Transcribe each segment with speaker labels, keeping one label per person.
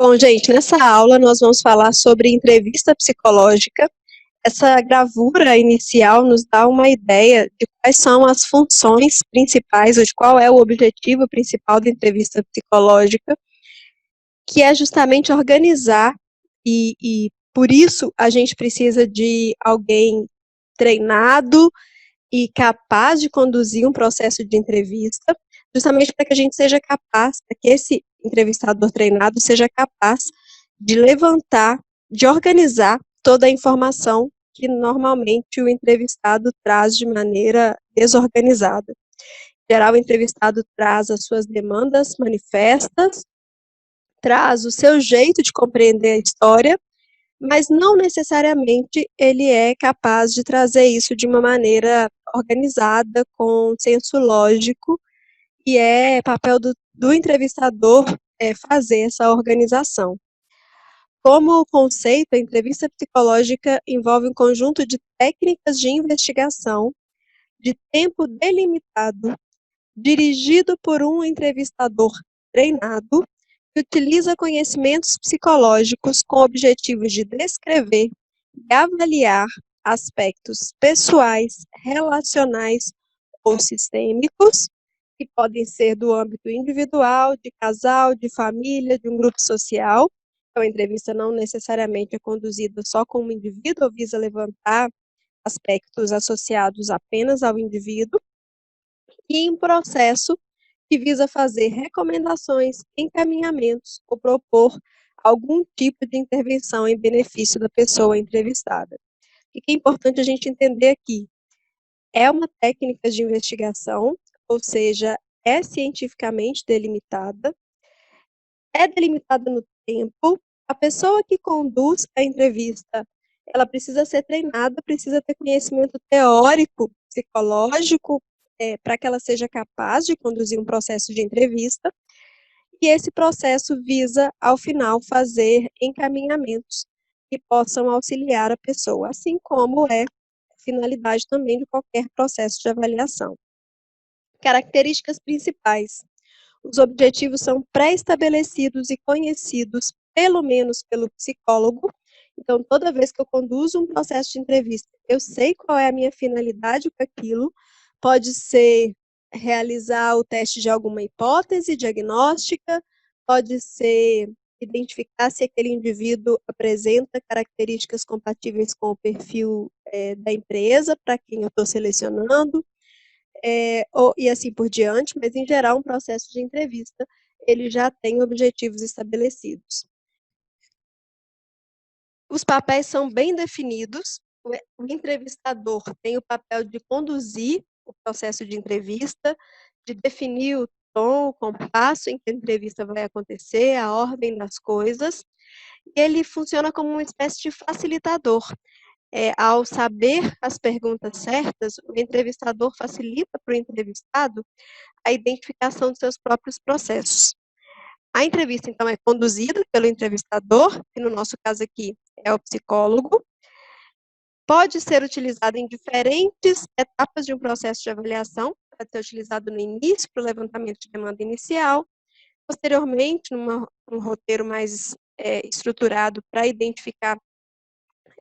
Speaker 1: Bom, gente, nessa aula nós vamos falar sobre entrevista psicológica. Essa gravura inicial nos dá uma ideia de quais são as funções principais, ou de qual é o objetivo principal da entrevista psicológica, que é justamente organizar, e por isso a gente precisa de alguém treinado e capaz de conduzir um processo de entrevista, justamente para que a gente seja capaz, para que esse entrevistador treinado seja capaz de levantar, de organizar toda a informação que normalmente o entrevistado traz de maneira desorganizada. Em geral, o entrevistado traz as suas demandas manifestas, traz o seu jeito de compreender a história, mas não necessariamente ele é capaz de trazer isso de uma maneira organizada, com senso lógico, e é papel do entrevistador fazer essa organização. Como conceito, a entrevista psicológica envolve um conjunto de técnicas de investigação de tempo delimitado, dirigido por um entrevistador treinado, que utiliza conhecimentos psicológicos com objetivos de descrever e avaliar aspectos pessoais, relacionais ou sistêmicos, que podem ser do âmbito individual, de casal, de família, de um grupo social. Então, a entrevista não necessariamente é conduzida só com o indivíduo, ou visa levantar aspectos associados apenas ao indivíduo, e em processo que visa fazer recomendações, encaminhamentos ou propor algum tipo de intervenção em benefício da pessoa entrevistada. O que é importante a gente entender aqui? É uma técnica de investigação, ou seja, é cientificamente delimitada, é delimitada no tempo. A pessoa que conduz a entrevista, ela precisa ser treinada, precisa ter conhecimento teórico, psicológico, para que ela seja capaz de conduzir um processo de entrevista. E esse processo visa, ao final, fazer encaminhamentos que possam auxiliar a pessoa, assim como é finalidade também de qualquer processo de avaliação. Características principais. Os objetivos são pré-estabelecidos e conhecidos, pelo menos pelo psicólogo. Então, toda vez que eu conduzo um processo de entrevista, eu sei qual é a minha finalidade com aquilo. Pode ser realizar o teste de alguma hipótese diagnóstica, pode ser identificar se aquele indivíduo apresenta características compatíveis com o perfil da empresa para quem eu estou selecionando, e assim por diante, mas em geral um processo de entrevista ele já tem objetivos estabelecidos. Os papéis são bem definidos. O entrevistador tem o papel de conduzir o processo de entrevista, de definir o tom, o compasso em que a entrevista vai acontecer, a ordem das coisas. E ele funciona como uma espécie de facilitador. Ao saber as perguntas certas, o entrevistador facilita para o entrevistado a identificação dos seus próprios processos. A entrevista, então, é conduzida pelo entrevistador, que no nosso caso aqui é o psicólogo. Pode ser utilizado em diferentes etapas de um processo de avaliação. Pode ser utilizado no início, para o levantamento de demanda inicial, posteriormente, num roteiro mais estruturado para identificar,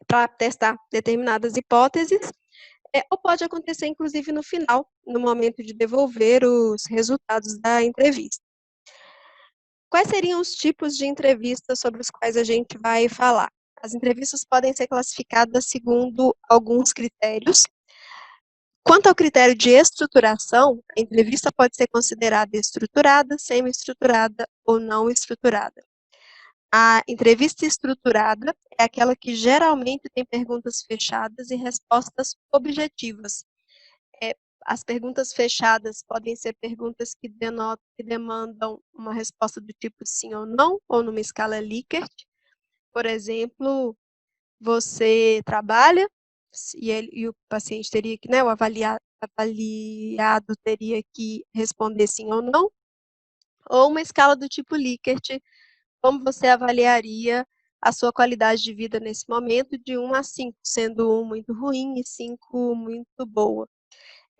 Speaker 1: para testar determinadas hipóteses, ou pode acontecer, inclusive, no final, no momento de devolver os resultados da entrevista. Quais seriam os tipos de entrevistas sobre os quais a gente vai falar? As entrevistas podem ser classificadas segundo alguns critérios. Quanto ao critério de estruturação, a entrevista pode ser considerada estruturada, semi-estruturada ou não estruturada. A entrevista estruturada é aquela que geralmente tem perguntas fechadas e respostas objetivas. As perguntas fechadas podem ser perguntas que demandam uma resposta do tipo sim ou não, ou numa escala Likert. Por exemplo, você trabalha e o paciente teria que, o avaliado teria que responder sim ou não. Ou uma escala do tipo Likert, como você avaliaria a sua qualidade de vida nesse momento de 1 a 5, sendo 1 muito ruim e 5 muito boa.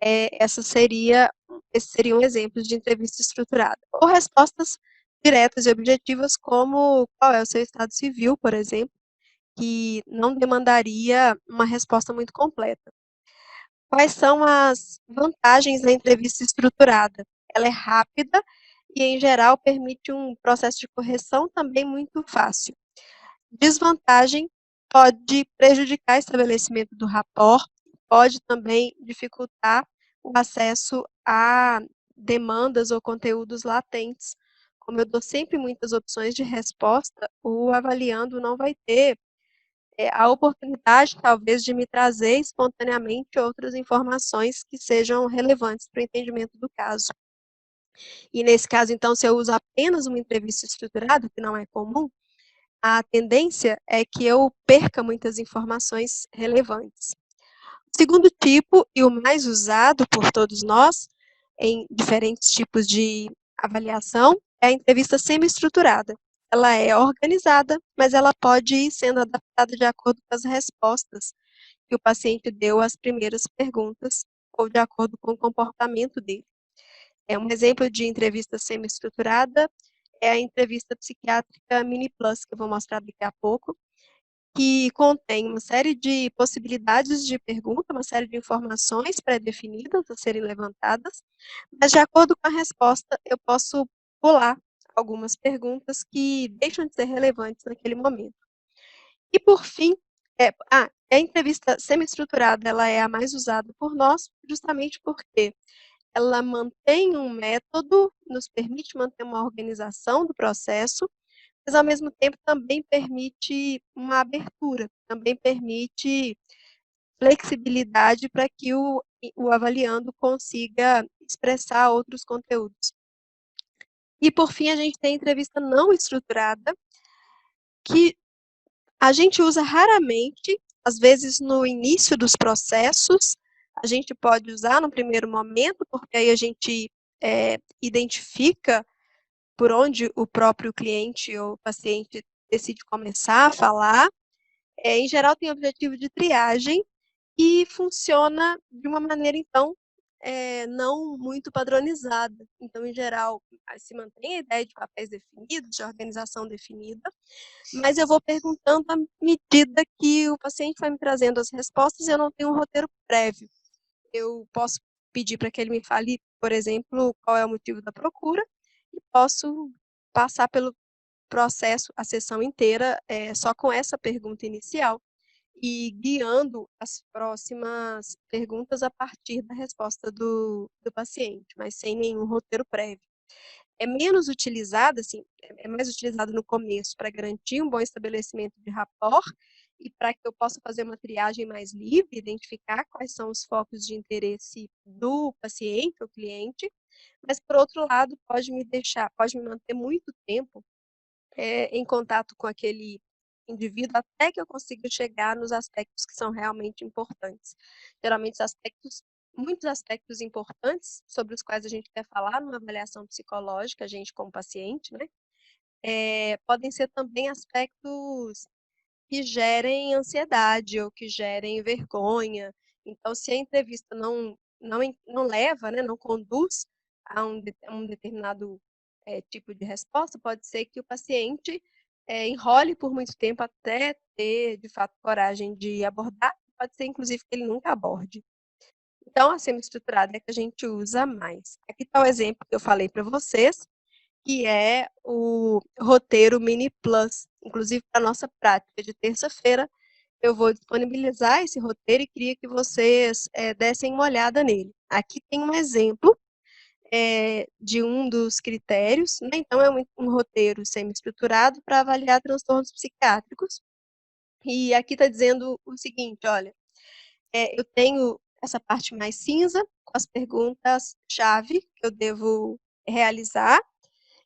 Speaker 1: Esses seriam exemplos de entrevista estruturada. Ou respostas diretas e objetivas, como qual é o seu estado civil, por exemplo, que não demandaria uma resposta muito completa. Quais são as vantagens da entrevista estruturada? Ela é rápida e, em geral, permite um processo de correção também muito fácil. Desvantagem: pode prejudicar o estabelecimento do rapport, pode também dificultar o acesso a demandas ou conteúdos latentes. Como eu dou sempre muitas opções de resposta, o avaliando não vai ter a oportunidade, talvez, de me trazer espontaneamente outras informações que sejam relevantes para o entendimento do caso. E nesse caso, então, se eu uso apenas uma entrevista estruturada, que não é comum, a tendência é que eu perca muitas informações relevantes. O segundo tipo, e o mais usado por todos nós, em diferentes tipos de avaliação, é a entrevista semi-estruturada. Ela é organizada, mas ela pode ir sendo adaptada de acordo com as respostas que o paciente deu às primeiras perguntas, ou de acordo com o comportamento dele. Um exemplo de entrevista semi-estruturada é a entrevista psiquiátrica Mini Plus, que eu vou mostrar daqui a pouco, que contém uma série de possibilidades de pergunta, uma série de informações pré-definidas a serem levantadas, mas de acordo com a resposta, eu posso pular algumas perguntas que deixam de ser relevantes naquele momento. E por fim, a entrevista semi-estruturada, ela é a mais usada por nós, justamente porque ela mantém um método, nos permite manter uma organização do processo, mas ao mesmo tempo também permite uma abertura, também permite flexibilidade para que o avaliando consiga expressar outros conteúdos. E por fim, a gente tem a entrevista não estruturada, que a gente usa raramente, às vezes no início dos processos, a gente pode usar no primeiro momento, porque aí a gente identifica por onde o próprio cliente ou paciente decide começar a falar. Em geral, tem objetivo de triagem e funciona de uma maneira, então, não muito padronizada. Então, em geral, se mantém a ideia de papéis definidos, de organização definida, mas eu vou perguntando à medida que o paciente vai me trazendo as respostas e eu não tenho um roteiro prévio. Eu posso pedir para que ele me fale, por exemplo, qual é o motivo da procura, e posso passar pelo processo, a sessão inteira, só com essa pergunta inicial, e guiando as próximas perguntas a partir da resposta do paciente, mas sem nenhum roteiro prévio. É menos utilizada, assim, é mais utilizado no começo para garantir um bom estabelecimento de rapport e para que eu possa fazer uma triagem mais livre, identificar quais são os focos de interesse do paciente ou cliente, mas, por outro lado, pode me manter muito tempo em contato com aquele indivíduo até que eu consiga chegar nos aspectos que são realmente importantes. Geralmente, muitos aspectos importantes sobre os quais a gente quer falar numa avaliação psicológica, a gente como paciente, né? Podem ser também aspectos que gerem ansiedade ou que gerem vergonha. Então, se a entrevista não leva, né, não conduz a um determinado tipo de resposta, pode ser que o paciente enrole por muito tempo até ter, de fato, coragem de abordar, pode ser, inclusive, que ele nunca aborde. Então, a semi-estruturada é que a gente usa mais. Aqui está o exemplo que eu falei para vocês, que é o roteiro Mini Plus. Inclusive, para a nossa prática de terça-feira, eu vou disponibilizar esse roteiro e queria que vocês dessem uma olhada nele. Aqui tem um exemplo de um dos critérios, né? Então, é um roteiro semi-estruturado para avaliar transtornos psiquiátricos. E aqui está dizendo o seguinte, olha, eu tenho essa parte mais cinza, com as perguntas-chave que eu devo realizar,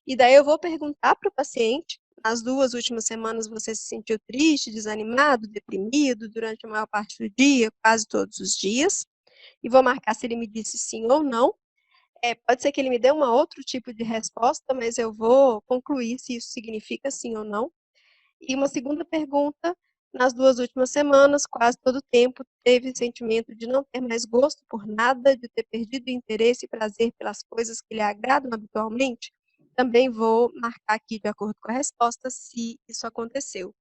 Speaker 1: e daí eu vou perguntar para o paciente, nas 2 últimas semanas você se sentiu triste, desanimado, deprimido durante a maior parte do dia, quase todos os dias, e vou marcar se ele me disse sim ou não. Pode ser que ele me dê um outro tipo de resposta, mas eu vou concluir se isso significa sim ou não. E uma segunda pergunta, nas 2 últimas semanas, quase todo o tempo, teve sentimento de não ter mais gosto por nada, de ter perdido o interesse e prazer pelas coisas que lhe agradam habitualmente? também vou marcar aqui de acordo com a resposta se isso aconteceu.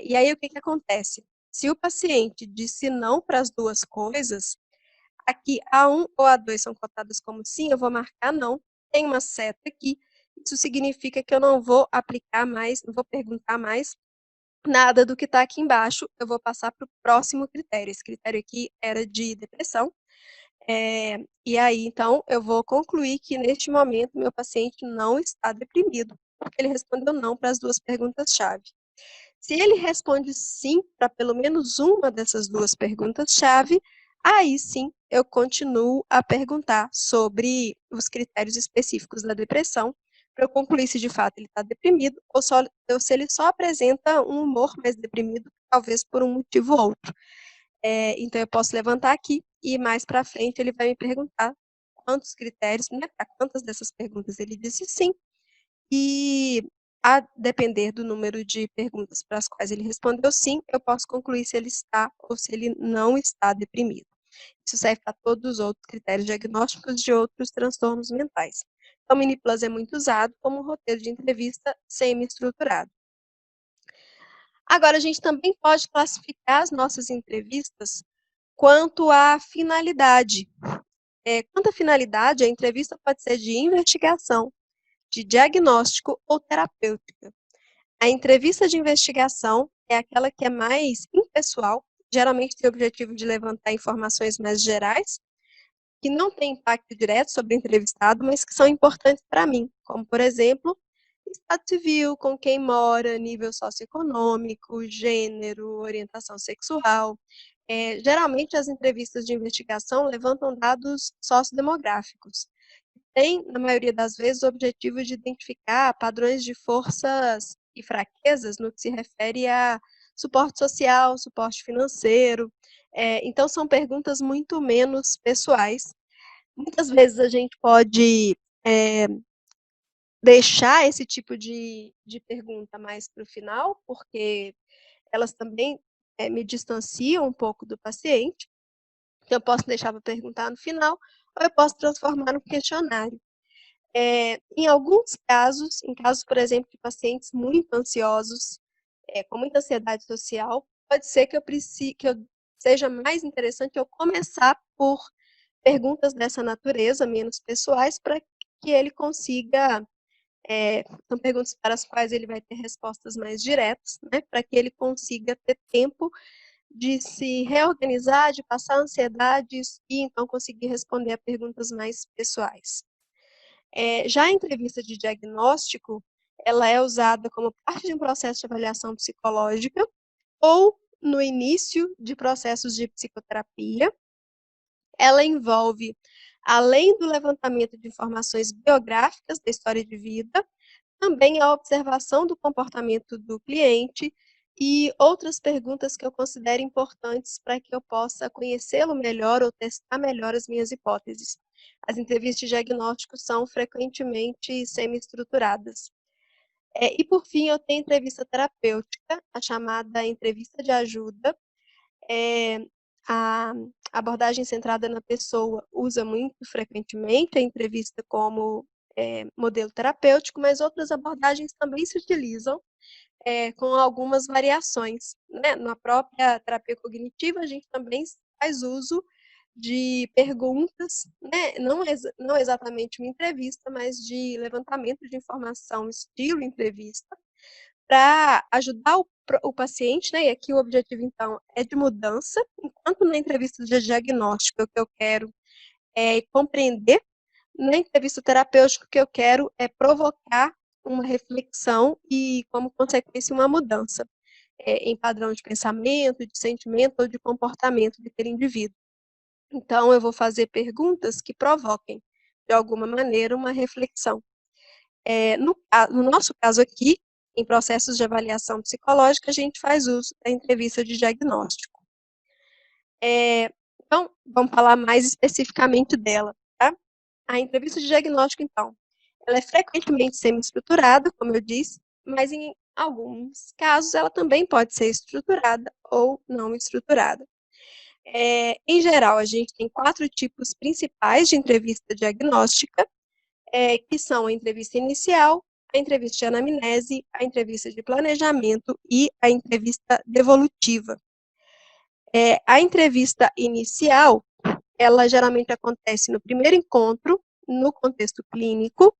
Speaker 1: E aí o que acontece? Se o paciente disse não para as duas coisas, aqui A1 ou A2 são cotadas como sim, eu vou marcar não. Tem uma seta aqui. Isso significa que eu não vou aplicar mais, não vou perguntar mais nada do que está aqui embaixo. Eu vou passar para o próximo critério. Esse critério aqui era de depressão. E aí, então, eu vou concluir que neste momento meu paciente não está deprimido, porque ele respondeu não para as duas perguntas-chave. Se ele responde sim para pelo menos uma dessas duas perguntas-chave, aí sim eu continuo a perguntar sobre os critérios específicos da depressão, para eu concluir se de fato ele está deprimido ou se ele só apresenta um humor mais deprimido, talvez por um motivo ou outro. Então eu posso levantar aqui e mais para frente ele vai me perguntar quantos critérios, né, para quantas dessas perguntas ele disse sim, e a depender do número de perguntas para as quais ele respondeu sim, eu posso concluir se ele está ou se ele não está deprimido. Isso serve para todos os outros critérios diagnósticos de outros transtornos mentais. Então, o MiniPlus é muito usado como roteiro de entrevista semi-estruturado. Agora, a gente também pode classificar as nossas entrevistas quanto à finalidade. Quanto à finalidade, a entrevista pode ser de investigação, de diagnóstico ou terapêutica. A entrevista de investigação é aquela que é mais impessoal, geralmente tem o objetivo de levantar informações mais gerais, que não têm impacto direto sobre o entrevistado, mas que são importantes para mim, como, por exemplo, estado civil, com quem mora, nível socioeconômico, gênero, orientação sexual. Geralmente, as entrevistas de investigação levantam dados sociodemográficos. Tem, na maioria das vezes, o objetivo de identificar padrões de forças e fraquezas no que se refere a suporte social, suporte financeiro. Então, são perguntas muito menos pessoais. Muitas vezes a gente pode deixar esse tipo de pergunta mais para o final, porque elas também me distanciam um pouco do paciente. Então, eu posso deixar para perguntar no final, ou eu posso transformar no questionário. Em alguns casos, em casos, por exemplo, de pacientes muito ansiosos, com muita ansiedade social, pode ser que eu seja mais interessante eu começar por perguntas dessa natureza, menos pessoais, para que ele consiga, são perguntas para as quais ele vai ter respostas mais diretas, né, para que ele consiga ter tempo de se reorganizar, de passar ansiedades e então conseguir responder a perguntas mais pessoais. Já a entrevista de diagnóstico, ela é usada como parte de um processo de avaliação psicológica ou no início de processos de psicoterapia. Ela envolve, além do levantamento de informações biográficas da história de vida, também a observação do comportamento do cliente e outras perguntas que eu considero importantes para que eu possa conhecê-lo melhor ou testar melhor as minhas hipóteses. As entrevistas de diagnóstico são frequentemente semi-estruturadas. E, por fim, eu tenho entrevista terapêutica, a chamada entrevista de ajuda. A abordagem centrada na pessoa usa muito frequentemente a entrevista como modelo terapêutico, mas outras abordagens também se utilizam com algumas variações, né? Na própria terapia cognitiva, a gente também faz uso de perguntas, né? Não exatamente uma entrevista, mas de levantamento de informação, estilo entrevista, para ajudar o paciente, né? E aqui o objetivo, então, é de mudança, enquanto na entrevista de diagnóstico, o que eu quero é compreender, na entrevista terapêutica, o que eu quero é provocar uma reflexão e, como consequência, uma mudança em padrão de pensamento, de sentimento ou de comportamento daquele indivíduo. Então, eu vou fazer perguntas que provoquem, de alguma maneira, uma reflexão. No nosso caso aqui, em processos de avaliação psicológica, a gente faz uso da entrevista de diagnóstico. Então, vamos falar mais especificamente dela, tá? A entrevista de diagnóstico, então, ela é frequentemente semi-estruturada, como eu disse, mas em alguns casos ela também pode ser estruturada ou não estruturada. Em geral, a gente tem 4 tipos principais de entrevista diagnóstica. que são a entrevista inicial, a entrevista de anamnese, a entrevista de planejamento e a entrevista devolutiva. A entrevista inicial, ela geralmente acontece no primeiro encontro, no contexto clínico.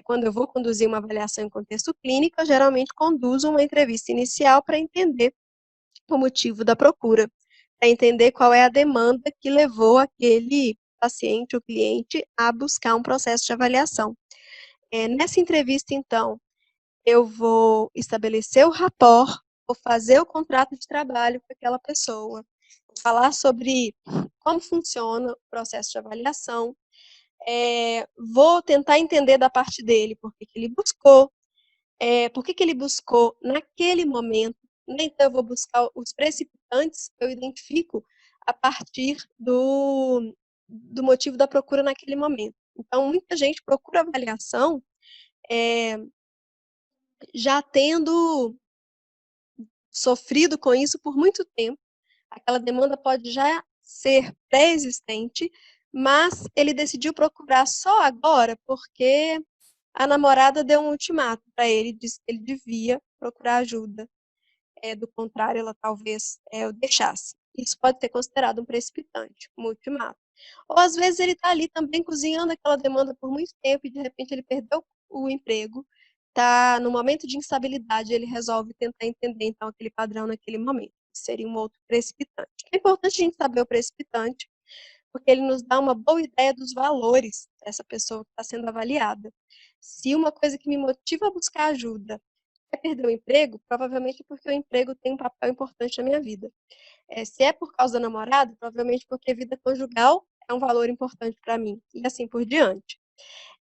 Speaker 1: Quando eu vou conduzir uma avaliação em contexto clínico, eu geralmente conduzo uma entrevista inicial para entender o motivo da procura, para entender qual é a demanda que levou aquele paciente, o cliente, a buscar um processo de avaliação. Nessa entrevista, então, eu vou estabelecer o rapport, vou fazer o contrato de trabalho com aquela pessoa, vou falar sobre como funciona o processo de avaliação, vou tentar entender da parte dele por que ele buscou, por que ele buscou naquele momento, né? Então eu vou buscar os precipitantes, eu identifico a partir do motivo da procura naquele momento. Então, muita gente procura avaliação já tendo sofrido com isso por muito tempo. Aquela demanda pode já ser pré-existente, mas ele decidiu procurar só agora porque a namorada deu um ultimato para ele, disse que ele devia procurar ajuda. Do contrário, ela talvez o deixasse. Isso pode ser considerado um precipitante, um ultimato. Ou às vezes ele está ali também cozinhando aquela demanda por muito tempo e de repente ele perdeu o emprego, está no momento de instabilidade, ele resolve tentar entender então aquele padrão naquele momento. Seria um outro precipitante. É importante a gente saber o precipitante, porque ele nos dá uma boa ideia dos valores dessa pessoa que está sendo avaliada. Se uma coisa que me motiva a buscar ajuda é perder o emprego, provavelmente porque o emprego tem um papel importante na minha vida. Se é por causa da namorada, provavelmente porque a vida conjugal é um valor importante para mim, e assim por diante.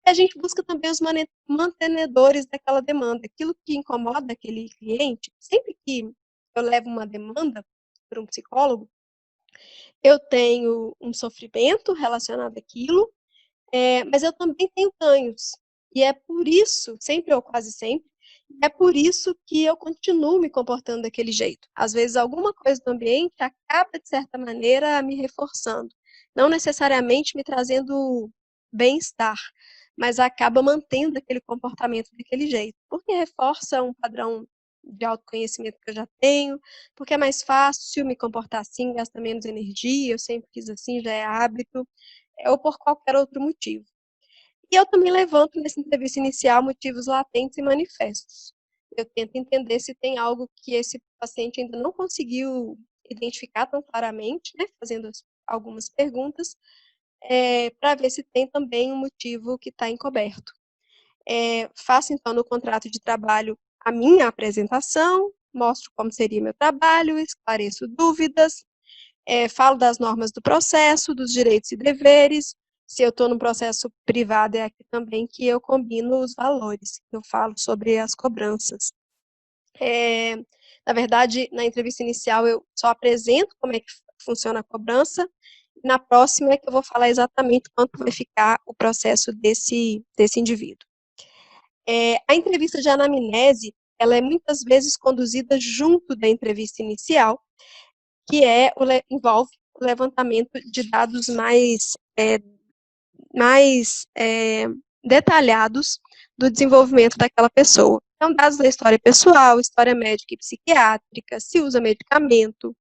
Speaker 1: E a gente busca também os mantenedores daquela demanda, aquilo que incomoda aquele cliente. Sempre que eu levo uma demanda para um psicólogo, eu tenho um sofrimento relacionado àquilo, mas eu também tenho ganhos. E é por isso, sempre ou quase sempre, é por isso que eu continuo me comportando daquele jeito. Às vezes, alguma coisa do ambiente acaba, de certa maneira, me reforçando. Não necessariamente me trazendo bem-estar, mas acaba mantendo aquele comportamento daquele jeito. Porque reforça um padrão de autoconhecimento que eu já tenho, porque é mais fácil me comportar assim, gasta menos energia, eu sempre quis assim, já é hábito, ou por qualquer outro motivo. E eu também levanto nessa entrevista inicial motivos latentes e manifestos. Eu tento entender se tem algo que esse paciente ainda não conseguiu identificar tão claramente, né, fazendo algumas perguntas, para ver se tem também um motivo que está encoberto. Faço, então, no contrato de trabalho a minha apresentação, mostro como seria meu trabalho, esclareço dúvidas, falo das normas do processo, dos direitos e deveres. Se eu estou no processo privado, é aqui também que eu combino os valores, eu falo sobre as cobranças. Na verdade, na entrevista inicial, eu só apresento como é que funciona a cobrança, e na próxima é que eu vou falar exatamente quanto vai ficar o processo desse indivíduo. A entrevista de anamnese, ela é muitas vezes conduzida junto da entrevista inicial, que envolve o levantamento de dados mais detalhados do desenvolvimento daquela pessoa. Então, dados da história pessoal, história médica e psiquiátrica, se usa medicamento,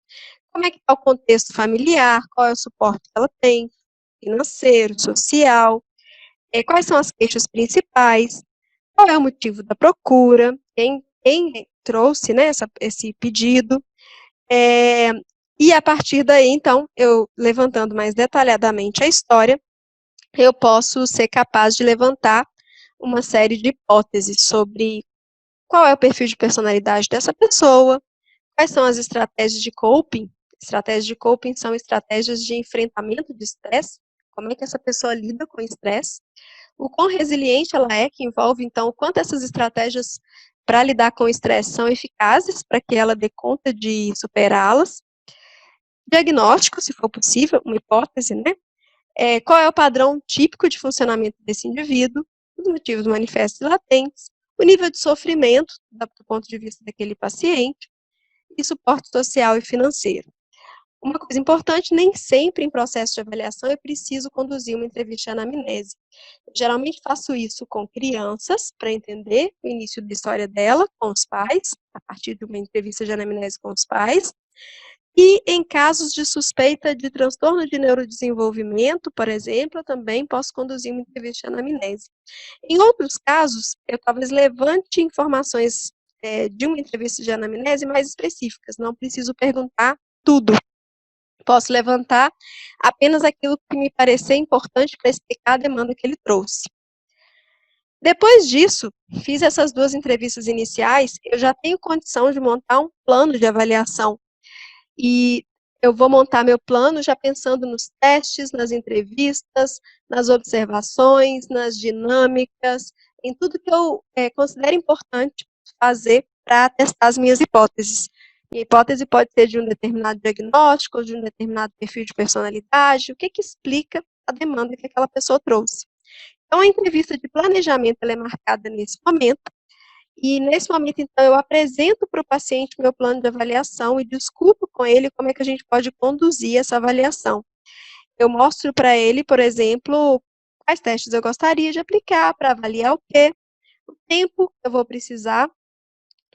Speaker 1: como é que está o contexto familiar, qual é o suporte que ela tem, financeiro, social, quais são as queixas principais, qual é o motivo da procura, quem trouxe, né, esse pedido, e a partir daí, então, eu levantando mais detalhadamente a história, eu posso ser capaz de levantar uma série de hipóteses sobre qual é o perfil de personalidade dessa pessoa, quais são as estratégias de coping. Estratégias de coping são estratégias de enfrentamento de estresse, como é que essa pessoa lida com o estresse, o quão resiliente ela é, que envolve, então, o quanto essas estratégias para lidar com o estresse são eficazes para que ela dê conta de superá-las. Diagnóstico, se for possível, uma hipótese, né? Qual é o padrão típico de funcionamento desse indivíduo, os motivos manifestos e latentes, o nível de sofrimento, do ponto de vista daquele paciente, e suporte social e financeiro. Uma coisa importante, nem sempre em processo de avaliação eu preciso conduzir uma entrevista de anamnese. Eu geralmente faço isso com crianças, para entender o início da história dela, com os pais, a partir de uma entrevista de anamnese com os pais. E em casos de suspeita de transtorno de neurodesenvolvimento, por exemplo, eu também posso conduzir uma entrevista de anamnese. Em outros casos, eu talvez levante informações de uma entrevista de anamnese mais específicas, não preciso perguntar tudo. Posso levantar apenas aquilo que me parecer importante para explicar a demanda que ele trouxe. Depois disso, fiz essas 2 entrevistas iniciais, eu já tenho condição de montar um plano de avaliação. E eu vou montar meu plano já pensando nos testes, nas entrevistas, nas observações, nas dinâmicas, em tudo que eu considero importante fazer para testar as minhas hipóteses. Minha hipótese pode ser de um determinado diagnóstico, ou de um determinado perfil de personalidade, o que explica a demanda que aquela pessoa trouxe. Então, a entrevista de planejamento ela é marcada nesse momento, e nesse momento, então, eu apresento para o paciente meu plano de avaliação e discuto com ele como é que a gente pode conduzir essa avaliação. Eu mostro para ele, por exemplo, quais testes eu gostaria de aplicar para avaliar o quê, o tempo que eu vou precisar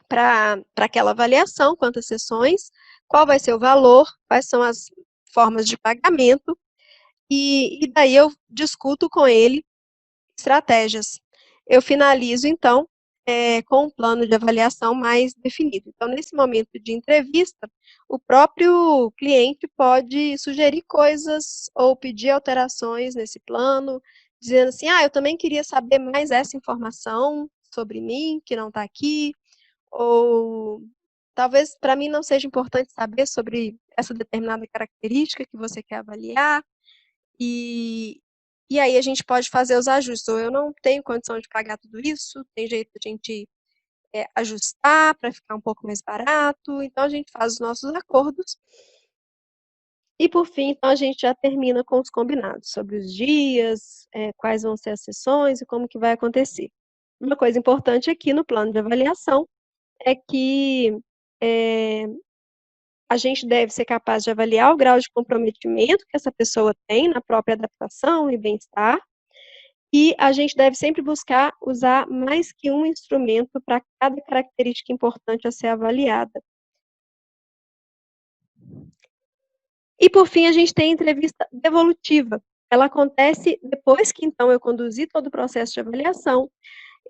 Speaker 1: para aquela avaliação, quantas sessões, qual vai ser o valor, quais são as formas de pagamento, e daí eu discuto com ele estratégias. Eu finalizo, então, com um plano de avaliação mais definido. Então, nesse momento de entrevista, o próprio cliente pode sugerir coisas ou pedir alterações nesse plano, dizendo assim, eu também queria saber mais essa informação sobre mim, que não está aqui, ou talvez para mim não seja importante saber sobre essa determinada característica que você quer avaliar, e, e aí a gente pode fazer os ajustes. Ou eu não tenho condição de pagar tudo isso, tem jeito de a gente ajustar para ficar um pouco mais barato, então a gente faz os nossos acordos. E por fim, então, a gente já termina com os combinados sobre os dias, quais vão ser as sessões e como que vai acontecer. Uma coisa importante aqui no plano de avaliação é que a gente deve ser capaz de avaliar o grau de comprometimento que essa pessoa tem na própria adaptação e bem-estar, e a gente deve sempre buscar usar mais que um instrumento para cada característica importante a ser avaliada. E, por fim, a gente tem a entrevista devolutiva. Ela acontece depois que, então, eu conduzi todo o processo de avaliação,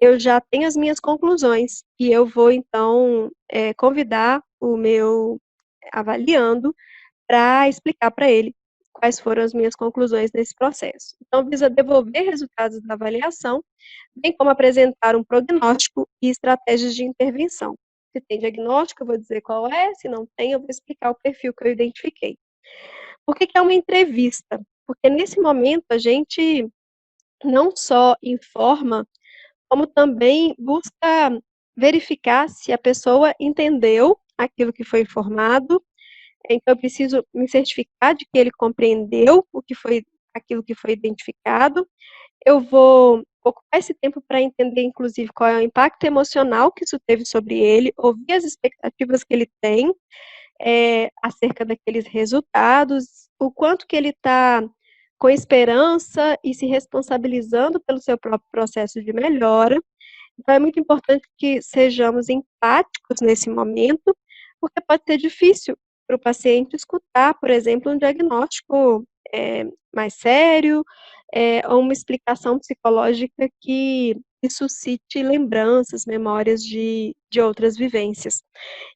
Speaker 1: eu já tenho as minhas conclusões, e eu vou, então, convidar o meu avaliando para explicar para ele quais foram as minhas conclusões nesse processo. Então, visa devolver resultados da avaliação, bem como apresentar um prognóstico e estratégias de intervenção. Se tem diagnóstico, eu vou dizer qual é, se não tem, eu vou explicar o perfil que eu identifiquei. Por que é uma entrevista? Porque nesse momento a gente não só informa, como também busca verificar se a pessoa entendeu aquilo que foi informado. Então, eu preciso me certificar de que ele compreendeu aquilo que foi identificado. Eu vou ocupar esse tempo para entender, inclusive, qual é o impacto emocional que isso teve sobre ele, ouvir as expectativas que ele tem acerca daqueles resultados, o quanto que ele está com esperança e se responsabilizando pelo seu próprio processo de melhora. Então, é muito importante que sejamos empáticos nesse momento, porque pode ser difícil para o paciente escutar, por exemplo, um diagnóstico mais sério, ou uma explicação psicológica que suscite lembranças, memórias de outras vivências.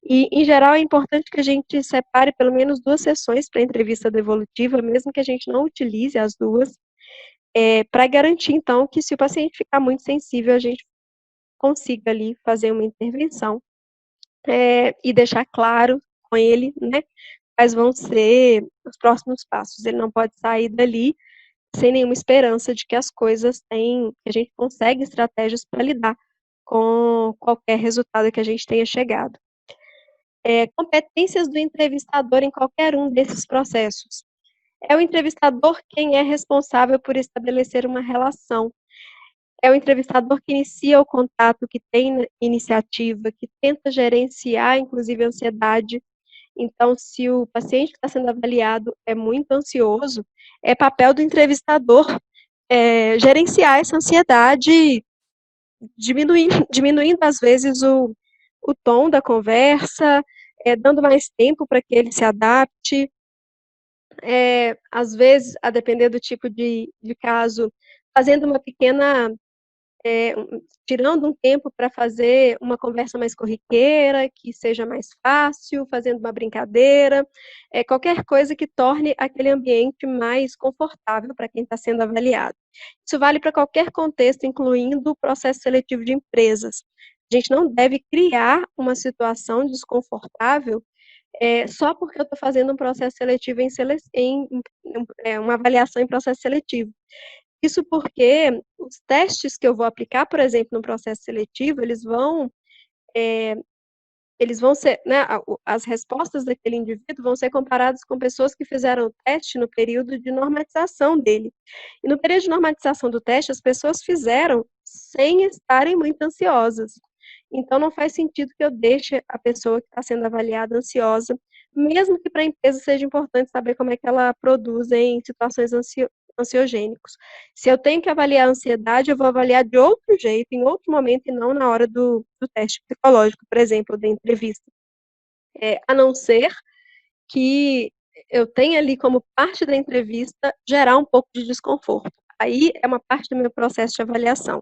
Speaker 1: E, em geral, é importante que a gente separe pelo menos 2 sessões para entrevista devolutiva, mesmo que a gente não utilize as 2, para garantir, então, que se o paciente ficar muito sensível, a gente consiga ali fazer uma intervenção, e deixar claro com ele, né, quais vão ser os próximos passos. Ele não pode sair dali sem nenhuma esperança de que que a gente consegue estratégias para lidar com qualquer resultado que a gente tenha chegado. Competências do entrevistador em qualquer um desses processos. É o entrevistador quem é responsável por estabelecer uma relação. É o entrevistador que inicia o contato, que tem iniciativa, que tenta gerenciar, inclusive, a ansiedade. Então, se o paciente que está sendo avaliado é muito ansioso, é papel do entrevistador gerenciar essa ansiedade, diminuindo às vezes o tom da conversa, dando mais tempo para que ele se adapte. Às vezes, a depender do tipo de caso, fazendo uma pequena tirando um tempo para fazer uma conversa mais corriqueira, que seja mais fácil, fazendo uma brincadeira, qualquer coisa que torne aquele ambiente mais confortável para quem está sendo avaliado. Isso vale para qualquer contexto, incluindo o processo seletivo de empresas. A gente não deve criar uma situação desconfortável só porque eu estou fazendo um processo seletivo uma avaliação em processo seletivo. Isso porque os testes que eu vou aplicar, por exemplo, no processo seletivo, eles vão ser, né, as respostas daquele indivíduo vão ser comparadas com pessoas que fizeram o teste no período de normatização dele. E no período de normatização do teste, as pessoas fizeram sem estarem muito ansiosas. Então, não faz sentido que eu deixe a pessoa que está sendo avaliada ansiosa, mesmo que para a empresa seja importante saber como é que ela produz em situações ansiogênicos. Se eu tenho que avaliar a ansiedade, eu vou avaliar de outro jeito, em outro momento, e não na hora do teste psicológico, por exemplo, da entrevista. A não ser que eu tenha ali como parte da entrevista gerar um pouco de desconforto. Aí é uma parte do meu processo de avaliação.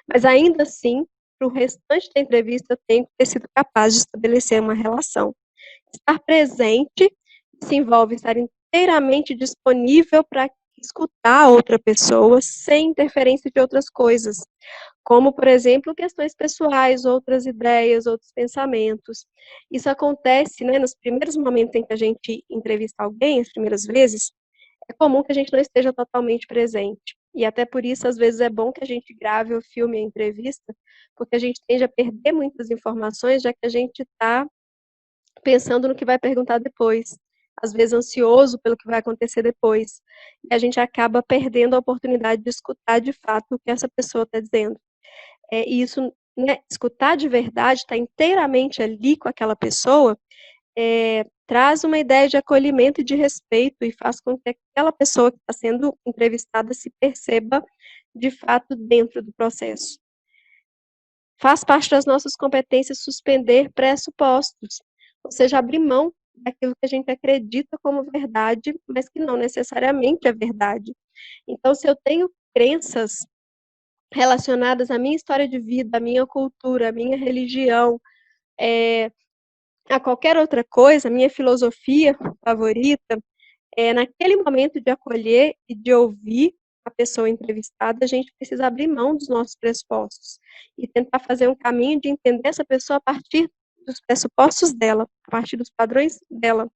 Speaker 1: Mas ainda assim, para o restante da entrevista, eu tenho que ter sido capaz de estabelecer uma relação. Estar presente se envolve estar inteiramente disponível para escutar a outra pessoa sem interferência de outras coisas, como, por exemplo, questões pessoais, outras ideias, outros pensamentos. Isso acontece, né, nos primeiros momentos em que a gente entrevista alguém, as primeiras vezes, é comum que a gente não esteja totalmente presente. E até por isso, às vezes, é bom que a gente grave ou filme a entrevista, porque a gente tende a perder muitas informações, já que a gente está pensando no que vai perguntar depois, às vezes ansioso pelo que vai acontecer depois. E a gente acaba perdendo a oportunidade de escutar de fato o que essa pessoa está dizendo. E isso, né, escutar de verdade, estar inteiramente ali com aquela pessoa, traz uma ideia de acolhimento e de respeito e faz com que aquela pessoa que está sendo entrevistada se perceba de fato dentro do processo. Faz parte das nossas competências suspender pressupostos, ou seja, abrir mão daquilo que a gente acredita como verdade, mas que não necessariamente é verdade. Então, se eu tenho crenças relacionadas à minha história de vida, à minha cultura, à minha religião, a qualquer outra coisa, a minha filosofia favorita, naquele momento de acolher e de ouvir a pessoa entrevistada, a gente precisa abrir mão dos nossos pressupostos e tentar fazer um caminho de entender essa pessoa a partir dos pressupostos dela, a partir dos padrões dela.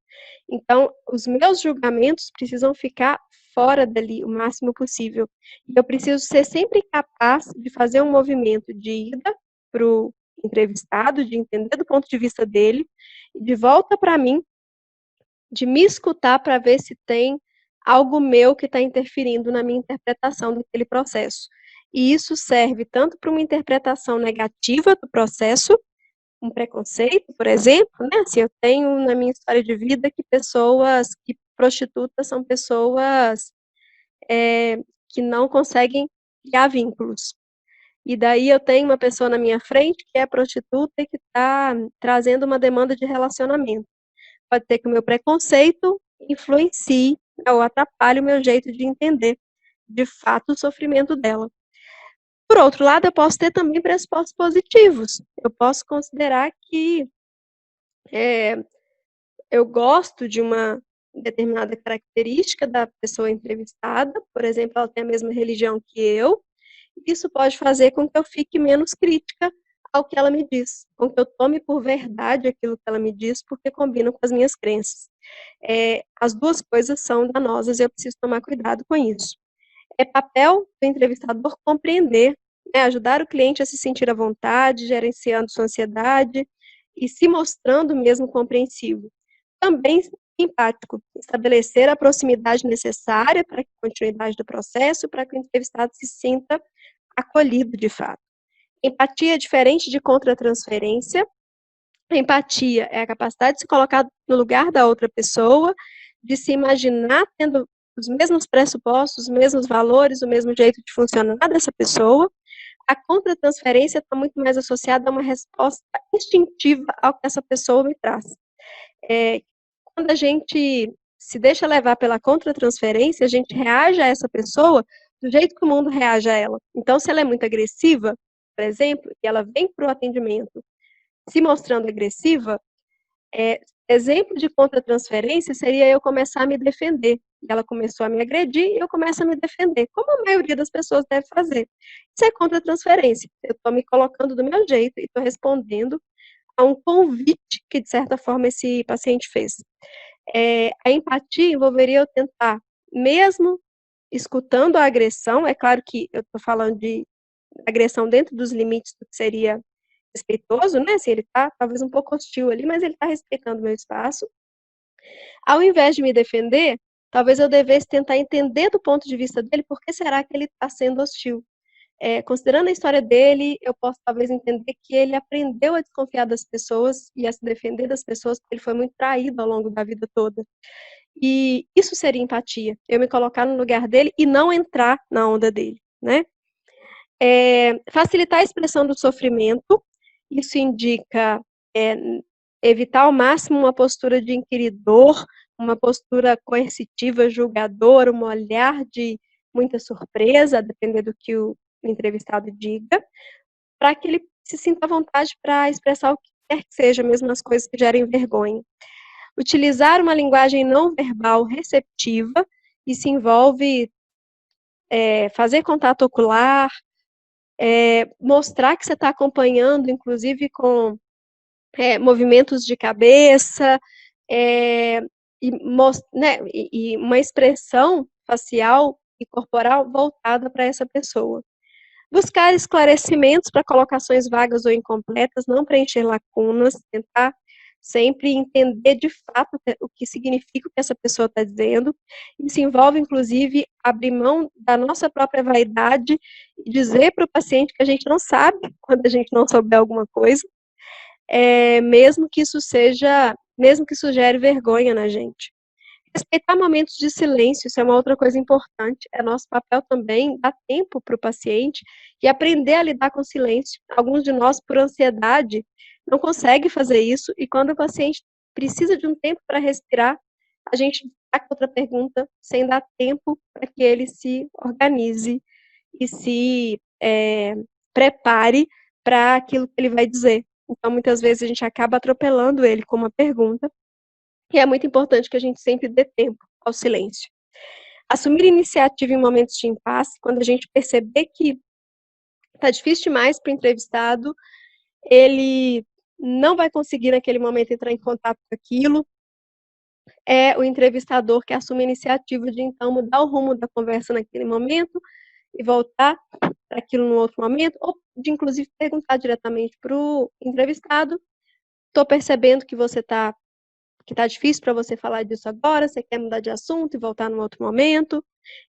Speaker 1: Então, os meus julgamentos precisam ficar fora dali o máximo possível. E eu preciso ser sempre capaz de fazer um movimento de ida para o entrevistado, de entender do ponto de vista dele, e de volta para mim, de me escutar para ver se tem algo meu que está interferindo na minha interpretação daquele processo. E isso serve tanto para uma interpretação negativa do processo, um preconceito, por exemplo, né? Se eu tenho na minha história de vida que prostitutas são pessoas que não conseguem criar vínculos. E daí eu tenho uma pessoa na minha frente que é prostituta e que está trazendo uma demanda de relacionamento. Pode ser que o meu preconceito influencie, né, ou atrapalhe o meu jeito de entender, de fato, o sofrimento dela. Por outro lado, eu posso ter também pressupostos positivos. Eu posso considerar que eu gosto de uma determinada característica da pessoa entrevistada, por exemplo, ela tem a mesma religião que eu, isso pode fazer com que eu fique menos crítica ao que ela me diz, com que eu tome por verdade aquilo que ela me diz, porque combina com as minhas crenças. As duas coisas são danosas e eu preciso tomar cuidado com isso. É papel do entrevistador compreender, né, ajudar o cliente a se sentir à vontade, gerenciando sua ansiedade e se mostrando mesmo compreensivo. Também empático, estabelecer a proximidade necessária para a continuidade do processo, para que o entrevistado se sinta acolhido de fato. Empatia é diferente de contratransferência. A empatia é a capacidade de se colocar no lugar da outra pessoa, de se imaginar tendo os mesmos pressupostos, os mesmos valores, o mesmo jeito de funcionar dessa pessoa. A contratransferência está muito mais associada a uma resposta instintiva ao que essa pessoa me traz. Quando a gente se deixa levar pela contratransferência, a gente reage a essa pessoa do jeito que o mundo reage a ela. Então, se ela é muito agressiva, por exemplo, e ela vem para o atendimento se mostrando agressiva, exemplo de contratransferência seria eu começar a me defender. Ela começou a me agredir e eu começo a me defender, como a maioria das pessoas deve fazer. Isso é contratransferência. Eu estou me colocando do meu jeito e estou respondendo a um convite que, de certa forma, esse paciente fez. A empatia envolveria eu tentar, mesmo escutando a agressão, é claro que eu estou falando de agressão dentro dos limites do que seria respeitoso, né? Assim, ele está talvez um pouco hostil ali, mas ele está respeitando o meu espaço. Ao invés de me defender, talvez eu devesse tentar entender do ponto de vista dele por que será que ele está sendo hostil. Considerando a história dele, eu posso talvez entender que ele aprendeu a desconfiar das pessoas e a se defender das pessoas porque ele foi muito traído ao longo da vida toda. E isso seria empatia, eu me colocar no lugar dele e não entrar na onda dele, né? Facilitar a expressão do sofrimento, isso indica evitar ao máximo uma postura de inquiridor, uma postura coercitiva, julgadora, um olhar de muita surpresa, a depender do que o entrevistado diga, para que ele se sinta à vontade para expressar o que quer que seja, mesmo as coisas que gerem vergonha. Utilizar uma linguagem não verbal receptiva, isso envolve fazer contato ocular, mostrar que você está acompanhando, inclusive com movimentos de cabeça, e uma expressão facial e corporal voltada para essa pessoa. Buscar esclarecimentos para colocações vagas ou incompletas, não preencher lacunas, tentar sempre entender de fato o que significa o que essa pessoa está dizendo. Isso envolve, inclusive, abrir mão da nossa própria vaidade e dizer para o paciente que a gente não sabe quando a gente não souber alguma coisa, mesmo que isso gere vergonha na gente. Respeitar momentos de silêncio, isso é uma outra coisa importante, é nosso papel também dar tempo para o paciente e aprender a lidar com o silêncio. Alguns de nós, por ansiedade, não conseguem fazer isso, e quando o paciente precisa de um tempo para respirar, a gente dá outra pergunta sem dar tempo para que ele se organize e se prepare para aquilo que ele vai dizer. Então, muitas vezes, a gente acaba atropelando ele com uma pergunta, e é muito importante que a gente sempre dê tempo ao silêncio. Assumir iniciativa em momentos de impasse, quando a gente perceber que está difícil demais para o entrevistado, ele não vai conseguir naquele momento entrar em contato com aquilo, é o entrevistador que assume a iniciativa de, então, mudar o rumo da conversa naquele momento e voltar para aquilo no outro momento, ou de, inclusive, perguntar diretamente para o entrevistado: estou percebendo que está difícil para você falar disso agora, você quer mudar de assunto e voltar num outro momento,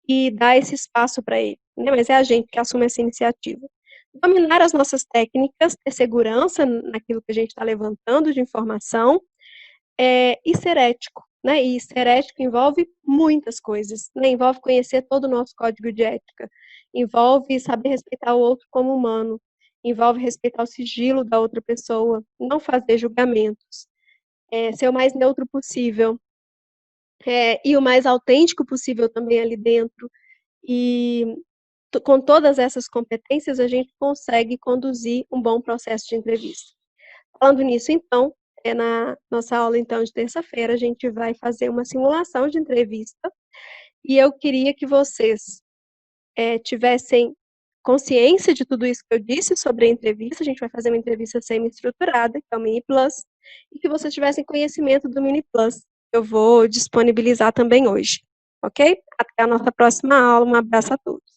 Speaker 1: e dar esse espaço para ele, né? Mas é a gente que assume essa iniciativa. Dominar as nossas técnicas, ter segurança naquilo que a gente está levantando de informação, e ser ético, né? E ser ético envolve muitas coisas, né? Envolve conhecer todo o nosso código de ética, envolve saber respeitar o outro como humano, envolve respeitar o sigilo da outra pessoa, não fazer julgamentos, ser o mais neutro possível, e o mais autêntico possível também ali dentro. E com todas essas competências, a gente consegue conduzir um bom processo de entrevista. Falando nisso, então, na nossa aula então de terça-feira, a gente vai fazer uma simulação de entrevista, e eu queria que vocês tivessem consciência de tudo isso que eu disse sobre a entrevista. A gente vai fazer uma entrevista semi-estruturada, que é o Mini Plus, e que vocês tivessem conhecimento do Mini Plus. Eu vou disponibilizar também hoje, ok? Até a nossa próxima aula. Um abraço a todos.